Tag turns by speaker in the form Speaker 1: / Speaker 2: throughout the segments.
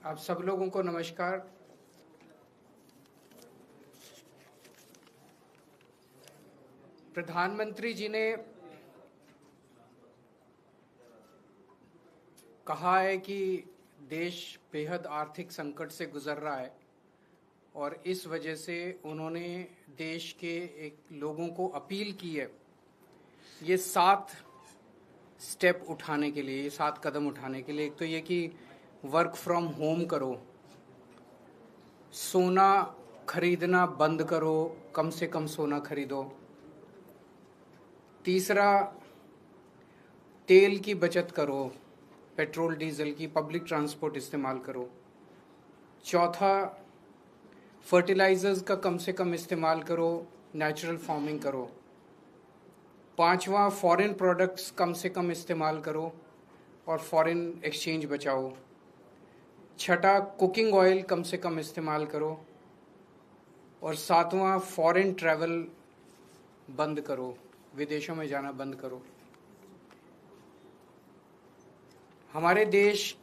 Speaker 1: आप सब लोगों को नमस्कार। प्रधानमंत्री जी ने कहा है कि देश बेहद आर्थिक संकट से गुजर रहा है और इस वजह से उन्होंने देश के एक लोगों को अपील की है ये 7 स्टेप उठाने के लिए, ये 7 कदम उठाने के लिए। एक तो ये कि वर्क फ्रॉम होम करो, सोना खरीदना बंद करो, कम से कम सोना खरीदो। तीसरा, तेल की बचत करो, पेट्रोल डीजल की, पब्लिक ट्रांसपोर्ट इस्तेमाल करो। चौथा, फर्टिलाइजर्स का कम से कम इस्तेमाल करो, नेचुरल फार्मिंग करो। पांचवा, फॉरेन प्रोडक्ट्स कम से कम इस्तेमाल करो और फॉरेन एक्सचेंज बचाओ। छठा, कुकिंग ऑयल कम से कम इस्तेमाल करो। और सातवां, फॉरेन ट्रैवल बंद करो, विदेशों में जाना बंद करो। हमारे देश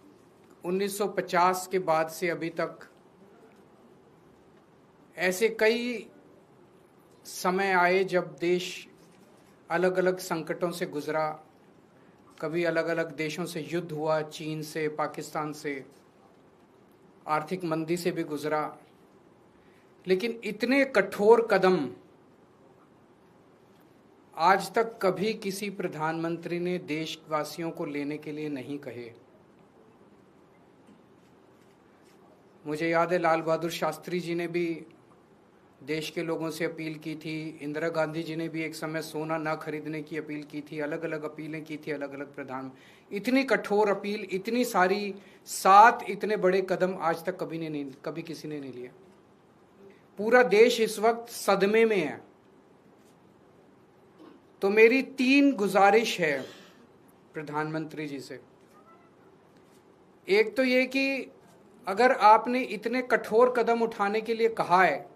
Speaker 1: 1950 के बाद से अभी तक ऐसे कई समय आए जब देश अलग अलग संकटों से गुजरा। कभी अलग अलग देशों से युद्ध हुआ, चीन से, पाकिस्तान से, आर्थिक मंदी से भी गुजरा। लेकिन इतने कठोर कदम आज तक कभी किसी प्रधानमंत्री ने देशवासियों को लेने के लिए नहीं कहे। मुझे याद है लाल बहादुर शास्त्री जी ने भी देश के लोगों से अपील की थी, इंदिरा गांधी जी ने भी एक समय सोना ना खरीदने की अपील की थी, अलग अलग अपीलें की थी अलग अलग प्रधान। इतनी कठोर अपील, इतनी सारी 7 इतने बड़े कदम आज तक कभी किसी ने नहीं लिया। पूरा देश इस वक्त सदमे में है। तो मेरी 3 गुजारिश है प्रधानमंत्री जी से। एक तो ये कि अगर आपने इतने कठोर कदम उठाने के लिए कहा है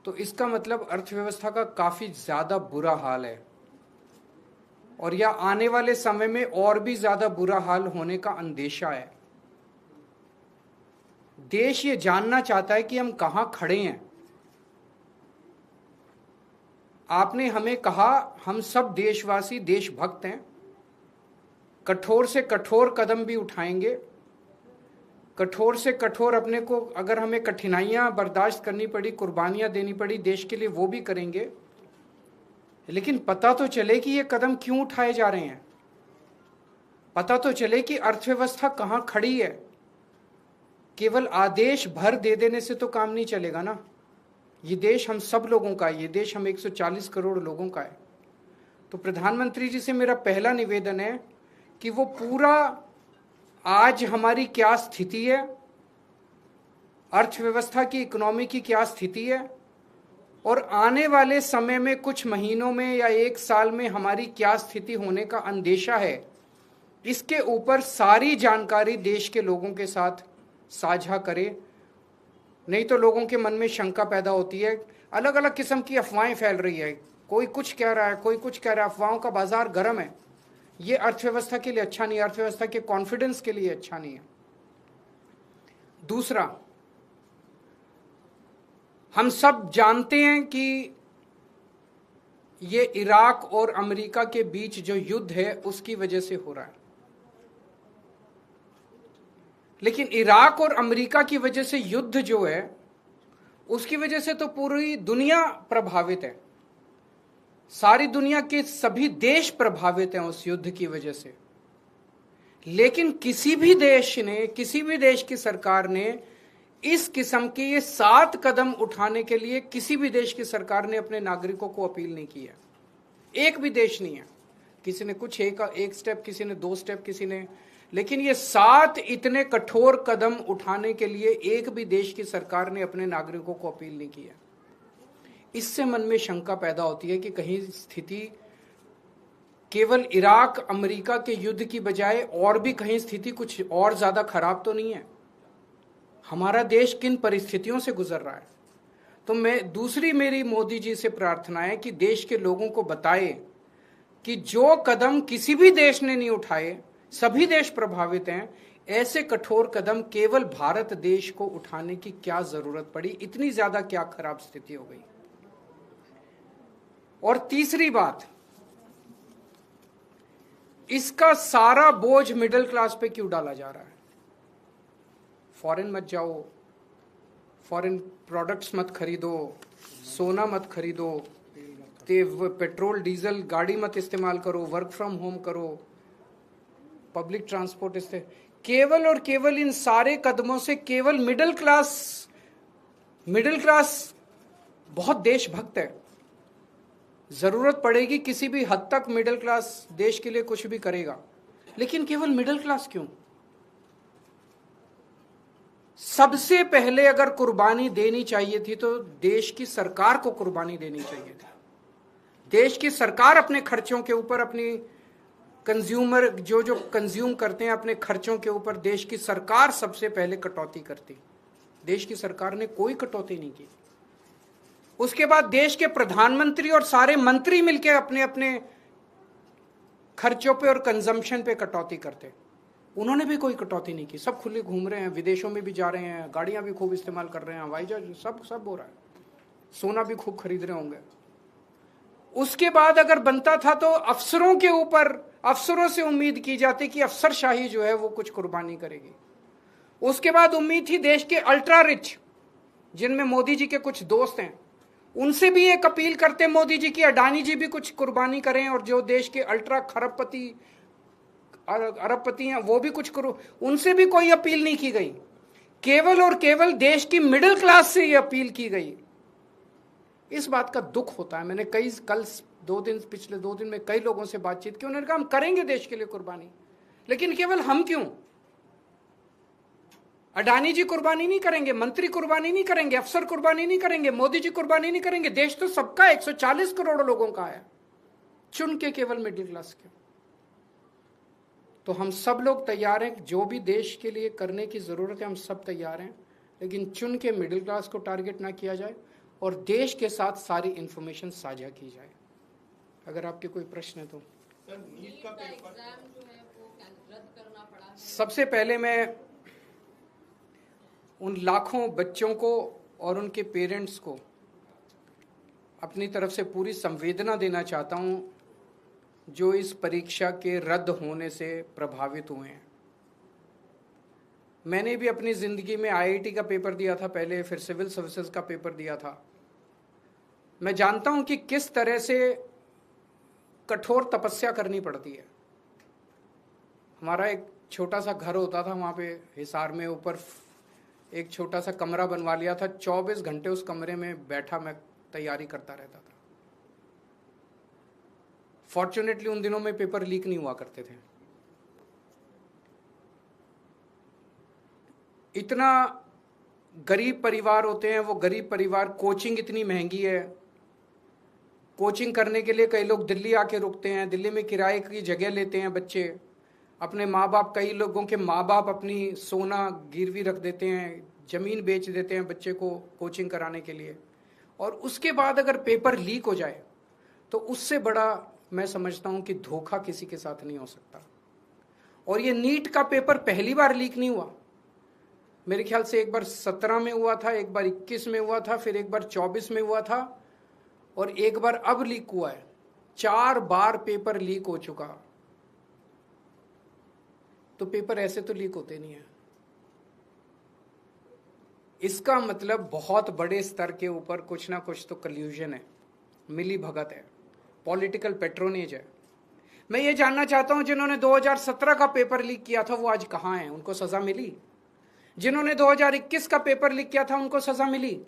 Speaker 1: तो इसका मतलब अर्थव्यवस्था का काफी ज्यादा बुरा हाल है और या आने वाले समय में और भी ज्यादा बुरा हाल होने का अंदेशा है। देश ये जानना चाहता है कि हम कहां खड़े हैं। आपने हमें कहा हम सब देशवासी देशभक्त हैं, कठोर से कठोर कदम भी उठाएंगे, कठोर से कठोर अपने को, अगर हमें कठिनाइयां बर्दाश्त करनी पड़ी, कुर्बानियां देनी पड़ी देश के लिए, वो भी करेंगे। लेकिन पता तो चले कि ये कदम क्यों उठाए जा रहे हैं, पता तो चले कि अर्थव्यवस्था कहां खड़ी है। केवल आदेश भर दे देने से तो काम नहीं चलेगा ना। ये देश हम सब लोगों का है, ये देश हम 140 करोड़ लोगों का है। तो प्रधानमंत्री जी से मेरा पहला निवेदन है कि वो पूरा आज हमारी क्या स्थिति है, अर्थव्यवस्था की, इकोनॉमी की क्या स्थिति है और आने वाले समय में कुछ महीनों में या 1 साल में हमारी क्या स्थिति होने का अंदेशा है, इसके ऊपर सारी जानकारी देश के लोगों के साथ साझा करे। नहीं तो लोगों के मन में शंका पैदा होती है, अलग अलग किस्म की अफवाहें फैल रही है, कोई कुछ कह रहा है, कोई कुछ कह रहा है, अफवाहों का बाजार गर्म है। ये अर्थव्यवस्था के लिए अच्छा नहीं, अर्थव्यवस्था के कॉन्फिडेंस के लिए अच्छा नहीं है। दूसरा, हम सब जानते हैं कि ये इराक और अमेरिका के बीच जो युद्ध है उसकी वजह से हो रहा है। लेकिन इराक और अमेरिका की वजह से युद्ध जो है उसकी वजह से तो पूरी दुनिया प्रभावित है, सारी दुनिया के सभी देश प्रभावित हैं उस युद्ध की वजह से। लेकिन किसी भी देश ने, किसी भी देश की सरकार ने इस किस्म के ये 7 कदम उठाने के लिए किसी भी देश की सरकार ने अपने नागरिकों को अपील नहीं की है। एक भी देश नहीं है। किसी ने कुछ एक स्टेप, किसी ने 2 स्टेप, किसी ने, लेकिन ये 7 इतने कठोर कदम उठाने के लिए एक भी देश की सरकार ने अपने नागरिकों को अपील नहीं की है। इससे मन में शंका पैदा होती है कि कहीं स्थिति केवल इराक अमेरिका के युद्ध की बजाय और भी कहीं स्थिति कुछ और ज्यादा खराब तो नहीं है। हमारा देश किन परिस्थितियों से गुजर रहा है। तो दूसरी मेरी मोदी जी से प्रार्थना है कि देश के लोगों को बताए कि जो कदम किसी भी देश ने नहीं उठाए, सभी देश प्रभावित हैं, ऐसे कठोर कदम केवल भारत देश को उठाने की क्या जरूरत पड़ी, इतनी ज्यादा क्या खराब स्थिति हो गई। और तीसरी बात, इसका सारा बोझ मिडिल क्लास पे क्यों डाला जा रहा है? फॉरेन मत जाओ, फॉरेन प्रोडक्ट्स मत खरीदो, सोना मत खरीदो, पेट्रोल डीजल गाड़ी मत इस्तेमाल करो, वर्क फ्रॉम होम करो, पब्लिक ट्रांसपोर्ट केवल और केवल इन सारे कदमों से केवल मिडिल क्लास बहुत देशभक्त है। जरूरत पड़ेगी किसी भी हद तक मिडिल क्लास देश के लिए कुछ भी करेगा, लेकिन केवल मिडिल क्लास क्यों? सबसे पहले अगर कुर्बानी देनी चाहिए थी तो देश की सरकार को कुर्बानी देनी चाहिए थी। देश की सरकार अपने खर्चों के ऊपर, अपनी कंज्यूमर जो कंज्यूम करते हैं अपने खर्चों के ऊपर, देश की सरकार सबसे पहले कटौती करती। देश की सरकार ने कोई कटौती नहीं की। उसके बाद देश के प्रधानमंत्री और सारे मंत्री मिलकर अपने अपने खर्चों पे और कंजम्पशन पे कटौती करते। उन्होंने भी कोई कटौती नहीं की। सब खुले घूम रहे हैं, विदेशों में भी जा रहे हैं, गाड़ियां भी खूब इस्तेमाल कर रहे हैं, हवाई जहाज सब हो रहा है, सोना भी खूब खरीद रहे होंगे। उसके बाद अगर बनता था तो अफसरों के ऊपर, अफसरों से उम्मीद की जाती कि अफसरशाही जो है वो कुछ कुर्बानी करेगी। उसके बाद उम्मीद थी देश के अल्ट्रा रिच, जिनमें मोदी जी के कुछ दोस्त हैं, उनसे भी एक अपील करते मोदी जी की अडानी जी भी कुछ कुर्बानी करें, और जो देश के अल्ट्रा खरबपति अरबपति हैं वो भी कुछ करो। उनसे भी कोई अपील नहीं की गई। केवल और केवल देश की मिडिल क्लास से ये अपील की गई। इस बात का दुख होता है। मैंने पिछले 2 दिन में कई लोगों से बातचीत की, उन्होंने कहा हम करेंगे देश के लिए कुर्बानी, लेकिन केवल हम क्यों? अडानी जी कुर्बानी नहीं करेंगे, मंत्री कुर्बानी नहीं करेंगे, अफसर कुर्बानी नहीं करेंगे, मोदी जी कुर्बानी नहीं करेंगे, देश तो सबका 140 करोड़ लोगों का है, चुन के केवल मिडिल क्लास के। तो हम सब लोग तैयार हैं, जो भी देश के लिए करने की जरूरत है हम सब तैयार हैं, लेकिन चुन के मिडिल क्लास को टारगेट ना किया जाए और देश के साथ सारी इंफॉर्मेशन साझा की जाए। अगर आपके कोई प्रश्न है तो।
Speaker 2: नीट का एग्जाम जो है वो रद्द करना पड़ा है।
Speaker 1: सबसे पहले मैं उन लाखों बच्चों को और उनके पेरेंट्स को अपनी तरफ से पूरी संवेदना देना चाहता हूं जो इस परीक्षा के रद्द होने से प्रभावित हुए हैं। मैंने भी अपनी जिंदगी में आईआईटी का पेपर दिया था पहले, फिर सिविल सर्विसेज का पेपर दिया था। मैं जानता हूं कि किस तरह से कठोर तपस्या करनी पड़ती है। हमारा एक छोटा सा घर होता था वहां पे हिसार में, ऊपर एक छोटा सा कमरा बनवा लिया था। 24 घंटे उस कमरे में बैठा मैं तैयारी करता रहता था। फॉर्चुनेटली उन दिनों में पेपर लीक नहीं हुआ करते थे। इतना गरीब परिवार होते हैं वो गरीब परिवार, कोचिंग इतनी महंगी है, कोचिंग करने के लिए कई लोग दिल्ली आके रुकते हैं, दिल्ली में किराए की जगह लेते हैं बच्चे। अपने माँ बाप, कई लोगों के माँ बाप अपनी सोना गिरवी रख देते हैं, जमीन बेच देते हैं बच्चे को कोचिंग कराने के लिए। और उसके बाद अगर पेपर लीक हो जाए तो उससे बड़ा मैं समझता हूं कि धोखा किसी के साथ नहीं हो सकता। और ये नीट का पेपर पहली बार लीक नहीं हुआ। मेरे ख्याल से एक बार 17 में हुआ था, एक बार 21 में हुआ था, फिर एक बार 24 में हुआ था, और एक बार अब लीक हुआ है। 4 बार पेपर लीक हो चुका। तो पेपर ऐसे तो लीक होते नहीं है। इसका मतलब बहुत बड़े स्तर के ऊपर कुछ ना कुछ तो कल्यूजन है, मिली भगत है, पॉलिटिकल पेट्रोनेज है। मैं ये जानना चाहता हूं जिन्होंने 2017 का पेपर लीक किया था वो आज कहां हैं? उनको सजा मिली? जिन्होंने 2021 का पेपर लीक किया था उनको सजा मिली?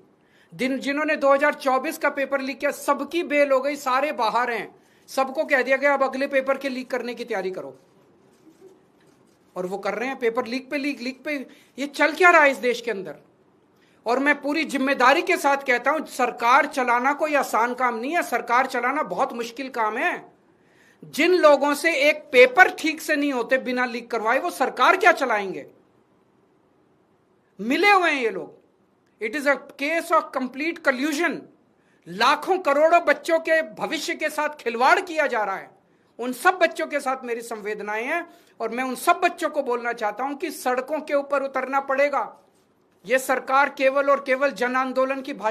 Speaker 1: जिन्होंने 2024 का पेपर लीक किया सबकी बेल हो गई, सारे बाहर हैं। सबको कह दिया गया अब अगले पेपर के लीक करने की तैयारी करो, और वो कर रहे हैं। पेपर लीक पे लीक पे ये चल क्या रहा है इस देश के अंदर? और मैं पूरी जिम्मेदारी के साथ कहता हूं, सरकार चलाना कोई आसान काम नहीं है। सरकार चलाना बहुत मुश्किल काम है। जिन लोगों से एक पेपर ठीक से नहीं होते बिना लीक करवाए, वो सरकार क्या चलाएंगे? मिले हुए हैं ये लोग। It is a case of complete कल्यूजन। लाखों करोड़ों बच्चों के भविष्य के साथ खिलवाड़ किया जा रहा है। उन सब बच्चों के साथ मेरी संवेदनाएं हैं और मैं उन सब बच्चों को बोलना चाहता हूं कि सड़कों के ऊपर उतरना पड़ेगा। यह सरकार केवल और केवल जन आंदोलन की भाषा